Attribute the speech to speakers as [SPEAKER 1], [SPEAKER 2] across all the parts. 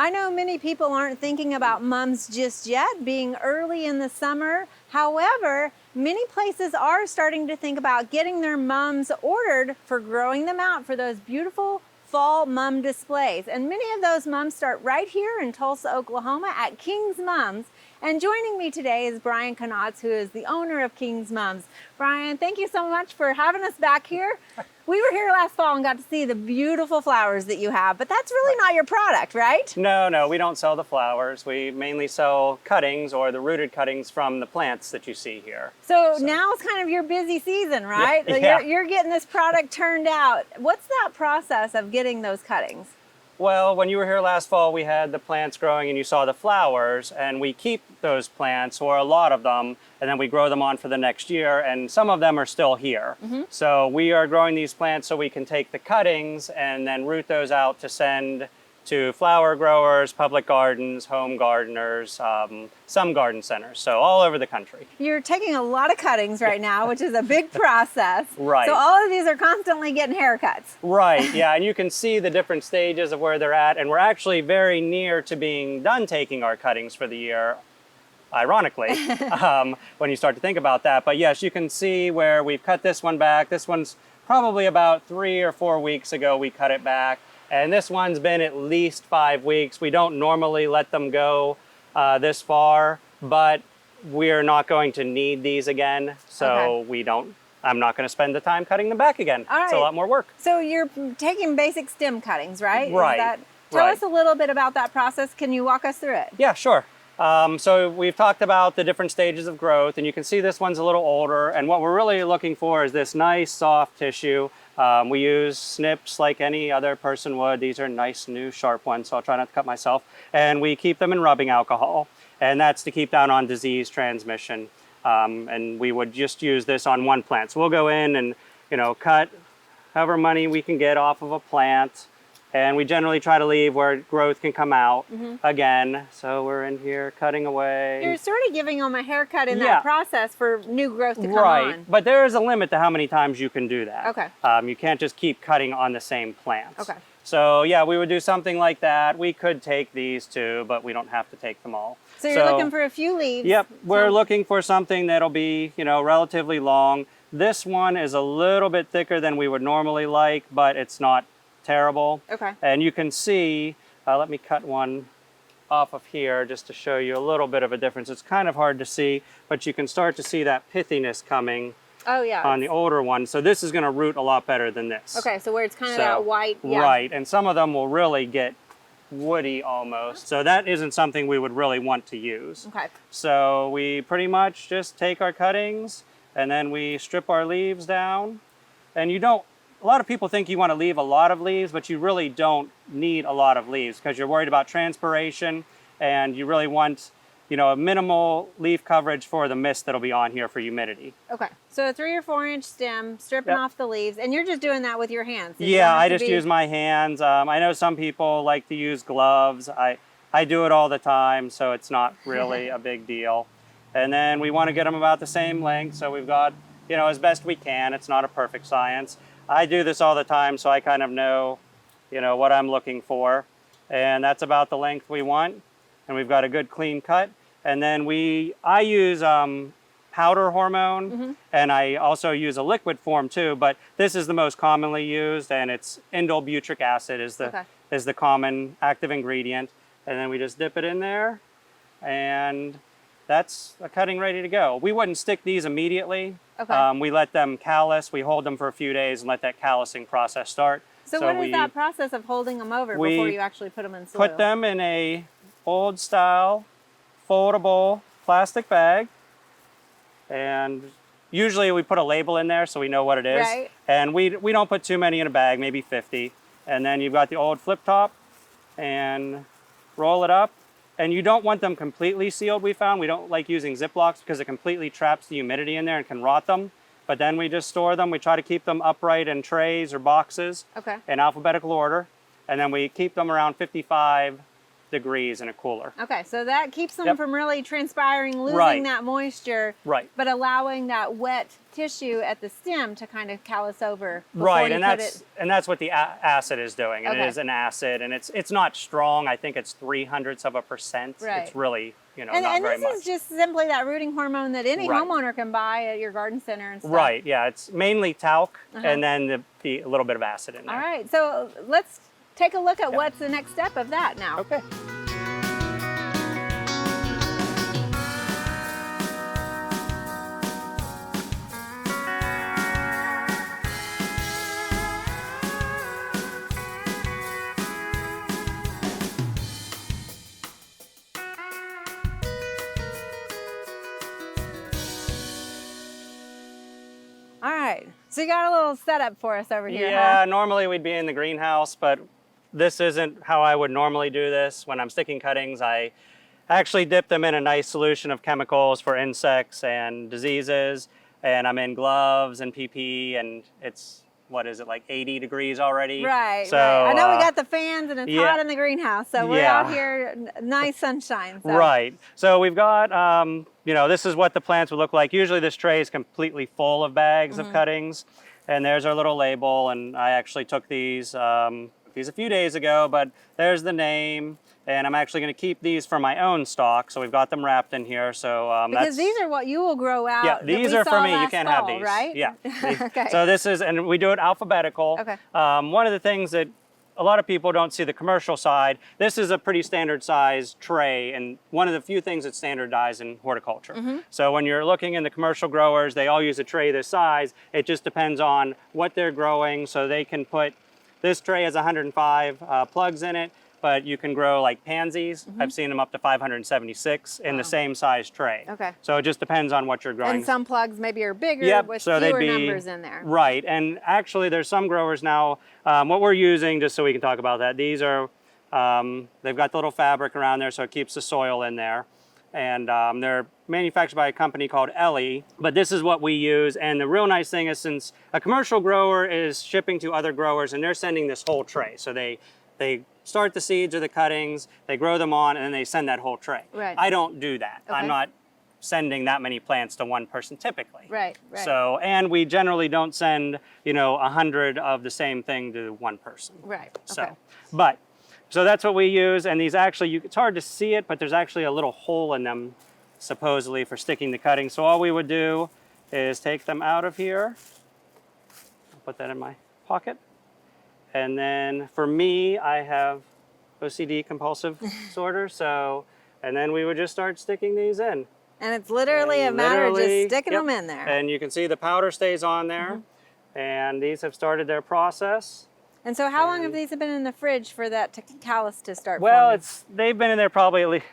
[SPEAKER 1] I know many people aren't thinking about mums just yet, being early in the summer. However, many places are starting to think about getting their mums ordered for growing them out for those beautiful fall mum displays. And many of those mums start right here in Tulsa, Oklahoma at King's Mums. And joining me today is Brian Kanotz, who is the owner of King's Mums. Brian, thank you so much for having us back here. We were here last fall and got to see the beautiful flowers that you have, but that's really not your product, right?
[SPEAKER 2] No, we don't sell the flowers. We mainly sell cuttings or the rooted cuttings from the plants that you see here.
[SPEAKER 1] So now it's kind of your busy season, right?
[SPEAKER 2] Yeah.
[SPEAKER 1] You're getting this product turned out. What's that process of getting those cuttings?
[SPEAKER 2] Well, when you were here last fall, we had the plants growing and you saw the flowers, and we keep those plants, or a lot of them, and then we grow them on for the next year, and some of them are still here. So we are growing these plants so we can take the cuttings and then root those out to send to flower growers, public gardens, home gardeners, some garden centers, so all over the country.
[SPEAKER 1] You're taking a lot of cuttings right now, which is a big process.
[SPEAKER 2] Right.
[SPEAKER 1] So all of these are constantly getting haircuts.
[SPEAKER 2] Right, yeah, and you can see the different stages of where they're at, and we're actually very near to being done taking our cuttings for the year, ironically, when you start to think about that. But yes, you can see where we've cut this one back. This one's probably about 3 or 4 weeks ago we cut it back. And this one's been at least 5 weeks. We don't normally let them go this far, but we're not going to need these again. So I'm not going to spend the time cutting them back again.
[SPEAKER 1] All right.
[SPEAKER 2] It's a lot more work.
[SPEAKER 1] So you're taking basic stem cuttings, right?
[SPEAKER 2] Right.
[SPEAKER 1] Tell us a little bit about that process. Can you walk us through it?
[SPEAKER 2] Yeah, sure. So we've talked about the different stages of growth, and you can see this one's a little older. And what we're really looking for is this nice soft tissue. We use snips like any other person would. These are nice, new, sharp ones, so I'll try not to cut myself. And we keep them in rubbing alcohol, and that's to keep down on disease transmission. And we would just use this on one plant. So we'll go in and, cut however many we can get off of a plant. And we generally try to leave where growth can come out again. So we're in here cutting away.
[SPEAKER 1] You're sort of giving them a haircut in that process for new growth to come on.
[SPEAKER 2] Right, but there is a limit to how many times you can do that.
[SPEAKER 1] Okay.
[SPEAKER 2] You can't just keep cutting on the same plants.
[SPEAKER 1] Okay.
[SPEAKER 2] So yeah, we would do something like that. We could take these too, but we don't have to take them all.
[SPEAKER 1] So you're looking for a few leaves.
[SPEAKER 2] Yep, we're looking for something that'll be, relatively long. This one is a little bit thicker than we would normally like, but it's not terrible.
[SPEAKER 1] Okay.
[SPEAKER 2] And you can see, let me cut one off of here just to show you a little bit of a difference. It's kind of hard to see, but you can start to see that pithiness coming on the older one. So this is going to root a lot better than this.
[SPEAKER 1] Okay, so where it's kind of that white. Yeah.
[SPEAKER 2] Right, and some of them will really get woody almost. So that isn't something we would really want to use.
[SPEAKER 1] Okay.
[SPEAKER 2] So we pretty much just take our cuttings and then we strip our leaves down. And a lot of people think you want to leave a lot of leaves, but you really don't need a lot of leaves because you're worried about transpiration, and you really want, a minimal leaf coverage for the mist that'll be on here for humidity.
[SPEAKER 1] Okay, so a 3 or 4 inch stem, stripping off the leaves, and you're just doing that with your hands.
[SPEAKER 2] Yeah, I just use my hands. I know some people like to use gloves. I do it all the time, so it's not really a big deal. And then we want to get them about the same length, so we've got, as best we can. It's not a perfect science. I do this all the time, so I kind of know, what I'm looking for. And that's about the length we want. And we've got a good clean cut. And then I use powder hormone, and I also use a liquid form too, but this is the most commonly used, and it's indole acid is the common active ingredient. And then we just dip it in there, and that's a cutting ready to go. We wouldn't stick these immediately.
[SPEAKER 1] Okay.
[SPEAKER 2] We let them callus. We hold them for a few days and let that callusing process start.
[SPEAKER 1] So what is that process of holding them over before you actually put them in soil?
[SPEAKER 2] Put them in a old style foldable plastic bag, and usually we put a label in there so we know what it is.
[SPEAKER 1] Right.
[SPEAKER 2] And we don't put too many in a bag, maybe 50. And then you've got the old flip top, and roll it up. And you don't want them completely sealed, we found. We don't like using Ziplocs because it completely traps the humidity in there and can rot them. But then we just store them. We try to keep them upright in trays or boxes in alphabetical order. And then we keep them around 55 degrees in a cooler.
[SPEAKER 1] Okay, so that keeps them
[SPEAKER 2] Yep.
[SPEAKER 1] from really transpiring, losing
[SPEAKER 2] Right.
[SPEAKER 1] that moisture,
[SPEAKER 2] Right.
[SPEAKER 1] but allowing that wet tissue at the stem to kind of callus over before
[SPEAKER 2] Right,
[SPEAKER 1] you
[SPEAKER 2] and
[SPEAKER 1] put
[SPEAKER 2] that's
[SPEAKER 1] it.
[SPEAKER 2] and that's what the acid is doing. And
[SPEAKER 1] Okay.
[SPEAKER 2] it is an acid, and it's not strong. I think it's 0.03%.
[SPEAKER 1] Right.
[SPEAKER 2] It's really, not
[SPEAKER 1] And
[SPEAKER 2] very
[SPEAKER 1] this
[SPEAKER 2] much.
[SPEAKER 1] is just simply that rooting hormone that any
[SPEAKER 2] Right.
[SPEAKER 1] homeowner can buy at your garden center and stuff.
[SPEAKER 2] Right. Yeah. It's mainly talc,
[SPEAKER 1] Uh-huh.
[SPEAKER 2] and then a little bit of acid in there.
[SPEAKER 1] All right, so let's take a look at what's the next step of that now.
[SPEAKER 2] Okay.
[SPEAKER 1] All right, so you got a little setup for us over here,
[SPEAKER 2] Yeah.
[SPEAKER 1] huh?
[SPEAKER 2] Normally we'd be in the greenhouse, but this isn't how I would normally do this. When I'm sticking cuttings, I actually dip them in a nice solution of chemicals for insects and diseases, and I'm in gloves and PP, and it's, what is it, like 80 degrees already?
[SPEAKER 1] Right,
[SPEAKER 2] So,
[SPEAKER 1] right. I know we got the fans and it's
[SPEAKER 2] yeah.
[SPEAKER 1] hot in the greenhouse, so we're
[SPEAKER 2] Yeah.
[SPEAKER 1] out here, nice sunshine. So.
[SPEAKER 2] Right. So we've got, this is what the plants would look like. Usually this tray is completely full of bags of cuttings, and there's our little label. And I actually took these a few days ago, but there's the name. And I'm actually going to keep these for my own stock. So we've got them wrapped in here. So
[SPEAKER 1] Because these are what you will grow out.
[SPEAKER 2] yeah,
[SPEAKER 1] that
[SPEAKER 2] these
[SPEAKER 1] we
[SPEAKER 2] are
[SPEAKER 1] saw
[SPEAKER 2] for me. You
[SPEAKER 1] last
[SPEAKER 2] can't
[SPEAKER 1] fall,
[SPEAKER 2] have these.
[SPEAKER 1] right?
[SPEAKER 2] Yeah.
[SPEAKER 1] Okay.
[SPEAKER 2] So this is, and we do it alphabetical.
[SPEAKER 1] Okay.
[SPEAKER 2] One of the things that a lot of people don't see the commercial side, this is a pretty standard size tray, and one of the few things that's standardized in horticulture. So when you're looking in the commercial growers, they all use a tray this size. It just depends on what they're growing. So they can put, this tray has 105 plugs in it, but you can grow like pansies. I've seen them up to 576 in the same size tray.
[SPEAKER 1] Okay.
[SPEAKER 2] So it just depends on what you're growing.
[SPEAKER 1] And some plugs maybe are bigger
[SPEAKER 2] Yep,
[SPEAKER 1] with
[SPEAKER 2] so they'd
[SPEAKER 1] fewer
[SPEAKER 2] be,
[SPEAKER 1] numbers in there.
[SPEAKER 2] Right, and actually there's some growers now, what we're using, just so we can talk about that, these are, they've got the little fabric around there so it keeps the soil in there. And they're manufactured by a company called Ellie, but this is what we use. And the real nice thing is, since a commercial grower is shipping to other growers and they're sending this whole tray. So they start the seeds or the cuttings, they grow them on, and then they send that whole tray.
[SPEAKER 1] Right.
[SPEAKER 2] I don't do that.
[SPEAKER 1] Okay.
[SPEAKER 2] I'm not sending that many plants to one person typically.
[SPEAKER 1] Right, right.
[SPEAKER 2] So, and we generally don't send, 100 of the same thing to one person.
[SPEAKER 1] Right,
[SPEAKER 2] So,
[SPEAKER 1] okay.
[SPEAKER 2] so that's what we use. And these actually, it's hard to see it, but there's actually a little hole in them, supposedly, for sticking the cutting. So all we would do is take them out of here. I'll put that in my pocket. And then for me, I have OCD compulsive disorder. So, and then we would just start sticking these in.
[SPEAKER 1] And it's literally a
[SPEAKER 2] And
[SPEAKER 1] matter of
[SPEAKER 2] literally,
[SPEAKER 1] just sticking
[SPEAKER 2] yep.
[SPEAKER 1] them in there.
[SPEAKER 2] And you can see the powder stays on there. And these have started their process.
[SPEAKER 1] And so how long have these been in the fridge for that callus to start
[SPEAKER 2] Well,
[SPEAKER 1] forming?
[SPEAKER 2] they've been in there probably at least,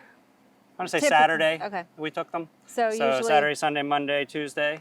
[SPEAKER 2] I want to say
[SPEAKER 1] Typically,
[SPEAKER 2] Saturday.
[SPEAKER 1] okay.
[SPEAKER 2] We took them.
[SPEAKER 1] So usually
[SPEAKER 2] Saturday, Sunday, Monday, Tuesday.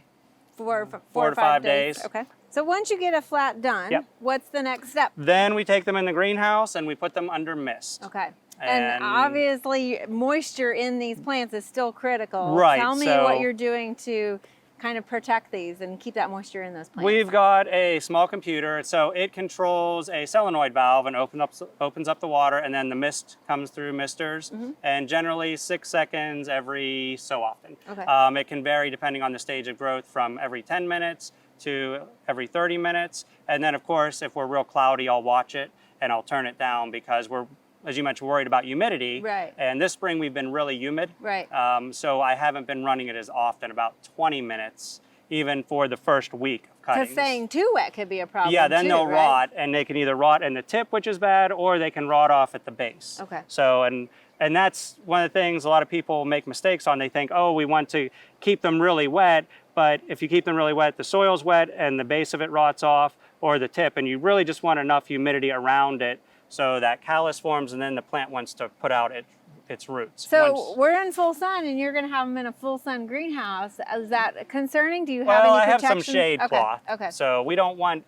[SPEAKER 1] four
[SPEAKER 2] four
[SPEAKER 1] or
[SPEAKER 2] to
[SPEAKER 1] 5
[SPEAKER 2] 5
[SPEAKER 1] days.
[SPEAKER 2] days.
[SPEAKER 1] Okay. So once you get a flat done,
[SPEAKER 2] Yep.
[SPEAKER 1] what's the next step?
[SPEAKER 2] Then we take them in the greenhouse and we put them under mist.
[SPEAKER 1] Okay. And
[SPEAKER 2] And-
[SPEAKER 1] obviously moisture in these plants is still critical.
[SPEAKER 2] Right,
[SPEAKER 1] Tell me
[SPEAKER 2] so-
[SPEAKER 1] what you're doing to kind of protect these and keep that moisture in those plants.
[SPEAKER 2] We've got a small computer, so it controls a solenoid valve and opens up the water, and then the mist comes through misters, and generally 6 seconds every so often.
[SPEAKER 1] Okay.
[SPEAKER 2] It can vary depending on the stage of growth, from every 10 minutes to every 30 minutes. And then, of course, if we're real cloudy, I'll watch it and I'll turn it down, because we're, as you mentioned, worried about humidity.
[SPEAKER 1] Right.
[SPEAKER 2] And this spring we've been really humid.
[SPEAKER 1] Right.
[SPEAKER 2] So I haven't been running it as often, about 20 minutes, even for the first week of cuttings.
[SPEAKER 1] Because staying too wet could be a problem.
[SPEAKER 2] Yeah, then
[SPEAKER 1] too,
[SPEAKER 2] they'll
[SPEAKER 1] right?
[SPEAKER 2] rot, and they can either rot in the tip, which is bad, or they can rot off at the base.
[SPEAKER 1] Okay.
[SPEAKER 2] So, and that's one of the things a lot of people make mistakes on. They think, oh, we want to keep them really wet, but if you keep them really wet, the soil's wet and the base of it rots off, or the tip, and you really just want enough humidity around it so that callus forms, and then the plant wants to put out its roots.
[SPEAKER 1] So we're in full sun, and you're going to have them in a full sun greenhouse. Is that concerning? Do you have
[SPEAKER 2] Well, I
[SPEAKER 1] any
[SPEAKER 2] have
[SPEAKER 1] protection?
[SPEAKER 2] some shade cloth.
[SPEAKER 1] Okay.
[SPEAKER 2] So we don't want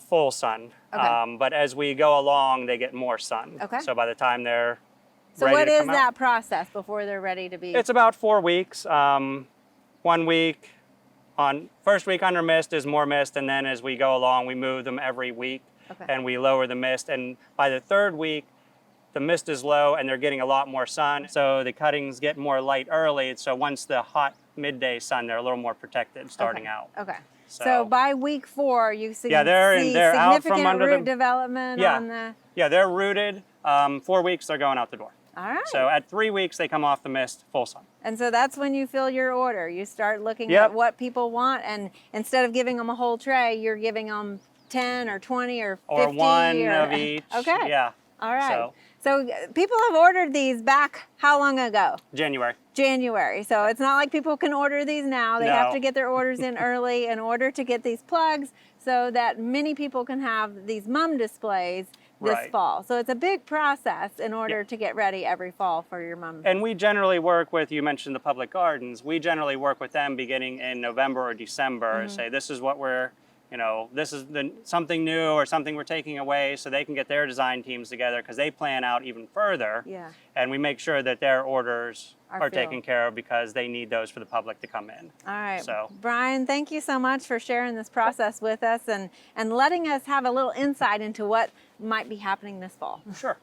[SPEAKER 2] full sun.
[SPEAKER 1] Okay.
[SPEAKER 2] But as we go along, they get more sun.
[SPEAKER 1] Okay.
[SPEAKER 2] So by the time they're
[SPEAKER 1] So
[SPEAKER 2] ready
[SPEAKER 1] what
[SPEAKER 2] to
[SPEAKER 1] is
[SPEAKER 2] come out,
[SPEAKER 1] that process before they're ready to be?
[SPEAKER 2] it's about 4 weeks. 1 week first week under mist is more mist, and then as we go along, we move them every week.
[SPEAKER 1] Okay.
[SPEAKER 2] And we lower the mist. And by the 3rd week, the mist is low and they're getting a lot more sun. So the cuttings get more light early. So once the hot midday sun, they're a little more protected starting out.
[SPEAKER 1] Okay. So by week 4, you see,
[SPEAKER 2] they're out from under
[SPEAKER 1] root development on the...
[SPEAKER 2] Yeah, they're rooted. 4 weeks, they're going out the door.
[SPEAKER 1] All right.
[SPEAKER 2] So at 3 weeks, they come off the mist, full sun.
[SPEAKER 1] And so that's when you fill your order. You start looking at what people want, and instead of giving them a whole tray, you're giving them 10 or 20 or 50.
[SPEAKER 2] Or one of each.
[SPEAKER 1] Okay.
[SPEAKER 2] Yeah.
[SPEAKER 1] All right. So people have ordered these back how long ago?
[SPEAKER 2] January.
[SPEAKER 1] January. So it's not like people can order these now. They have to get their orders in early in order to get these plugs so that many people can have these mum displays this fall. So it's a big process in order to get ready every fall for your mum.
[SPEAKER 2] And we generally work with, you mentioned the public gardens, we generally work with them beginning in November or December, say this is what we're, this is something new or something we're taking away, so they can get their design teams together because they plan out even further.
[SPEAKER 1] Yeah.
[SPEAKER 2] And we make sure that their orders are
[SPEAKER 1] filled.
[SPEAKER 2] taken care of because they need those for the public to come in.
[SPEAKER 1] All right.
[SPEAKER 2] So,
[SPEAKER 1] Brian, thank you so much for sharing this process with us and letting us have a little insight into what might be happening this fall.
[SPEAKER 2] Sure.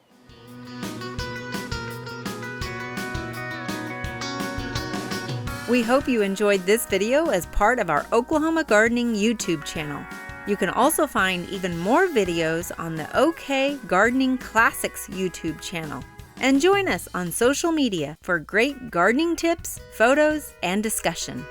[SPEAKER 3] We hope you enjoyed this video as part of our Oklahoma Gardening YouTube channel. You can also find even more videos on the OK Gardening Classics YouTube channel. And join us on social media for great gardening tips, photos, and discussion.